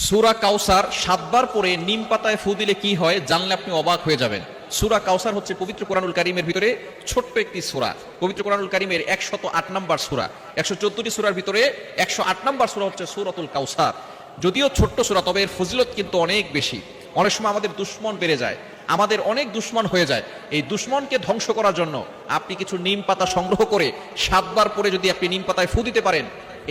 সূরা কাউসার ৭ বার পরে নিম পাতায় ফু দিলে কি হয় জানলে আপনি অবাক হয়ে যাবেন। সূরা কাউসার হচ্ছে পবিত্র কোরআনুল কারীমের ভিতরে ছোট্ট একটি সূরা। পবিত্র কোরআনুল কারীমের ১০৮ নম্বর সূরা, ১১৪টি সূরার ভিতরে ১০৮ নম্বর সূরা হচ্ছে সূরাতুল কাউসার। যদিও ছোট্ট সূরা, তবে এর ফজিলত কিন্তু অনেক বেশি। অনেক সময় আমাদের দুশমন বেড়ে যায়, আমাদের অনেক দুশমন হয়ে যায়। এই দুশমনকে ধ্বংস করার জন্য আপনি কিছু নিম পাতা সংগ্রহ করে ৭ বার পরে যদি আপনি নিম পাতায় ফু দিতে পারেন,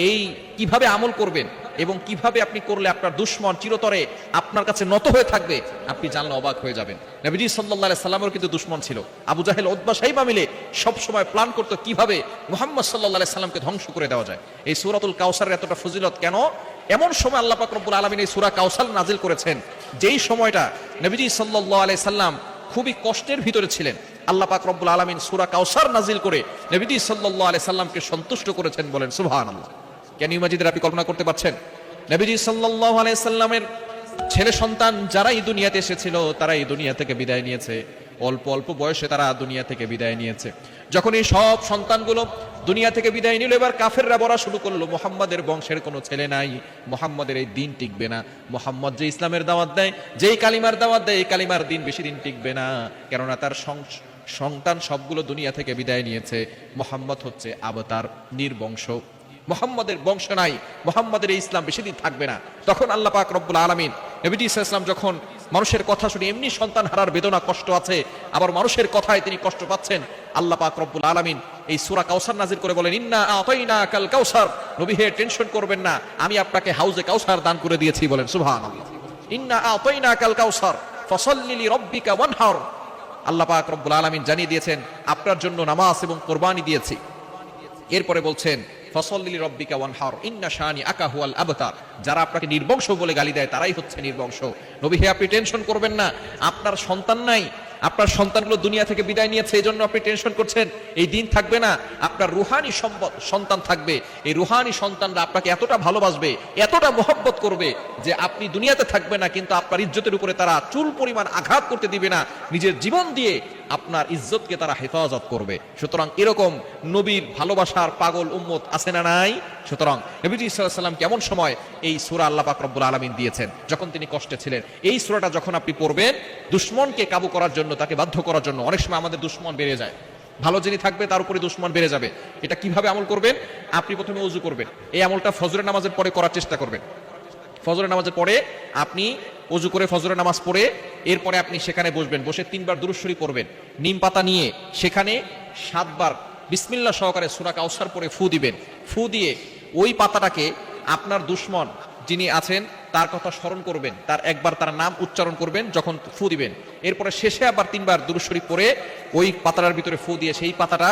এই কিভাবে আমল করবেন এবং কিভাবে আপনি করলে আপনার দুশমন চিরতরে আপনার কাছে নত হয়ে থাকবে, আপনি জানলে অবাক হয়ে যাবেন। নবীজি সাল্লাল্লাহু আলাইহি সাল্লামের কিন্তু দুশমন ছিল। আবু জাহেল, উতবা, শাইবা মিলে সব সময় প্ল্যান করতো কিভাবে মুহাম্মদ সাল্লাল্লাহু আলাইহি সাল্লামকে ধ্বংস করে দেওয়া যায়। এই সূরাতুল কাউসারের এতটা ফজিলত কেন? এমন সময় আল্লাহ পাক রব্বুল আলামিন এই সূরা কাউসার নাজিল করেছেন, যেই সময়টা নবীজি সাল্লাল্লাহু আলাইহি সাল্লাম খুবই কষ্টের ভিতরে ছিলেন। আল্লাহ পাক রব্বুল আলামিন সূরা কাউসার নাজিল করে নবীজি সাল্লাল্লাহু আলাইহি সাল্লামকে সন্তুষ্ট করেছেন। বলেন সুবহানাল্লাহ। কেন ইমাজিদের আপনি কল্পনা করতে পারছেন? নবীজি সাল্লাল্লাহু আলাইহি সাল্লামের ছেলে সন্তান যারা এই দুনিয়াতে এসেছিল তারা এই দুনিয়া থেকে বিদায় নিয়েছে। অল্প অল্প বয়সে তারা দুনিয়া থেকে বিদায় নিয়েছে। যখন এই সব সন্তানগুলো দুনিয়া থেকে বিদায় নিল, এবার কাফেররা বলা শুরু করলো মুহাম্মাদের বংশের কোনো ছেলে নাই, মুহাম্মাদের এই দিন টিকবে না। মুহাম্মদ যে ইসলামের দাওয়াত দেয়, যেই কালিমার দাওয়াত দেয়, এই কালিমার দিন বেশি দিন টিকবে না, কেননা তার সন্তান সবগুলো দুনিয়া থেকে বিদায় নিয়েছে। মুহাম্মদ হচ্ছে আবতার, নির্বংশ, মুহাম্মাদের বংশ নাই, মুহাম্মাদের এই ইসলাম বেশি দিন থাকবে না। তখন আল্লাহ পাক রব্বুল আলামিন নবীজি সাল্লাল্লাহু আলাইহি ওয়াসাল্লাম যখন মানুষের কথা শুনে এমনি সন্তান হারার বেদনা কষ্ট আছে, আবার মানুষের কথায় তিনি কষ্ট পাচ্ছেন, আল্লাহ পাক রব্বুল আলামিন এই সূরা কাউসার নাজিল করে বলেন, ইন্না আতাইনাকাল কাউসার, নবী হে টেনশন করবেন না, আমি আপনাকে হাউজে কাউসার দান করে দিয়েছি। বলেন সুবহানাল্লাহ। ইন্না আতাইনাকাল কাউসার ফাসাল্লি লিরাব্বিকা ওয়ানহার। আল্লাহ পাক রব্বুল আলামিন জানিয়ে দিয়েছেন আপনার জন্য নামাজ এবং কুরবানি দিয়েছি। এরপরে বলছেন ফাসাল্লি লিরাব্বিকা ওয়ানহার ইন্না শানিআকা হুয়াল আবতার। যারা আপনাকে নির্বংশ বলে গালি দেয় তারাই হচ্ছে নির্বংশ। নবী হে আপনি টেনশন করবেন না, আপনার সন্তান নাই, আপনার সন্তানগুলো দুনিয়া থেকে বিদায় নিয়েছে, এই জন্য আপনি টেনশন করছেন, এই দিন থাকবে না। আপনার রুহানি সন্তান থাকবে, এই রুহানি সন্তানরা আপনাকে এতটা ভালোবাসবে, এতটা মহব্বত করবে যে আপনি দুনিয়াতে থাকবে না, কিন্তু আপনার ইজ্জতের উপরে তারা চুল পরিমাণ আঘাত করতে দিবে না, নিজের জীবন দিয়ে আপনার ইজ্জতকে তারা হেফাজত করবে। সুতরাং এরকম নবীর ভালোবাসার পাগল উম্মত আছে না নাই? সুতরাং নবীজি সাল্লাল্লাহু আলাইহি ওয়াসাল্লাম কেমন সময় এই সূরা আল্লাহ পাক রব্বুল আলামিন দিয়েছেন, যখন তিনি কষ্টে ছিলেন। এই সূরাটা যখন আপনি পড়বেন, দুশমনকে কাবু করার জন্য, তাকে বাধ্য করার জন্য। অনেক সময় আমাদের দুশমন বেড়ে যায়, ভালো যিনি থাকবে তার উপরে দুশমন বেড়ে যাবে। এটা কিভাবে আমল করবেন? আপনি প্রথমে ওযু করবেন। এই আমলটা ফজরের নামাজের পরে করার চেষ্টা করবেন। ফজরের নামাজের পরে আপনি ওযু করে ফজরের নামাজ পড়ে এরপরে আপনি সেখানে বসবেন, বসে ৩ বার দুরূদ শরীফ পড়বেন। নিম পাতা নিয়ে সেখানে ৭ বার বিসমিল্লাহ সহকারে সূরা কাউসার পড়ে ফু দিবেন। ফু দিয়ে ওই পাতাটাকে আপনার দুশমন যিনি আছেন তার কথা স্মরণ করবেন, তার একবার তার নাম উচ্চারণ করবেন যখন ফু দিবেন। এরপরে শেষে আবার ৩ বার দুরূদ শরীফ পড়ে ওই পাতাটার ভিতরে ফু দিয়ে সেই পাতাটা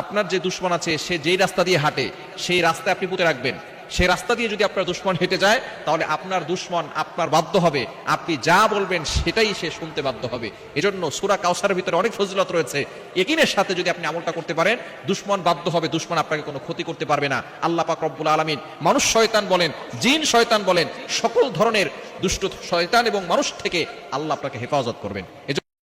আপনার যে দুশমন আছে সে যেই রাস্তা দিয়ে হাঁটে সেই রাস্তায় আপনি পুঁতে রাখবেন। সেই রাস্তা দিয়ে যদি আপনার দুশমন হেঁটে যায়, তাহলে আপনার দুশমন আপনার বাধ্য হবে, আপনি যা বলবেন সেটাই সে শুনতে বাধ্য হবে। এজন্য সূরা কাউসারের ভিতরে অনেক ফজিলত রয়েছে। ইয়াকিনের সাথে যদি আপনি আমলটা করতে পারেন, দুশমন বাধ্য হবে, দুশমন আপনাকে কোনো ক্ষতি করতে পারবে না। আল্লাহ পাক রব্বুল আলামিন মানুষ শয়তান বলেন, জিন শয়তান বলেন, সকল ধরনের দুষ্ট শয়তান এবং মানুষ থেকে আল্লাহ আপনাকে হেফাজত করবেন।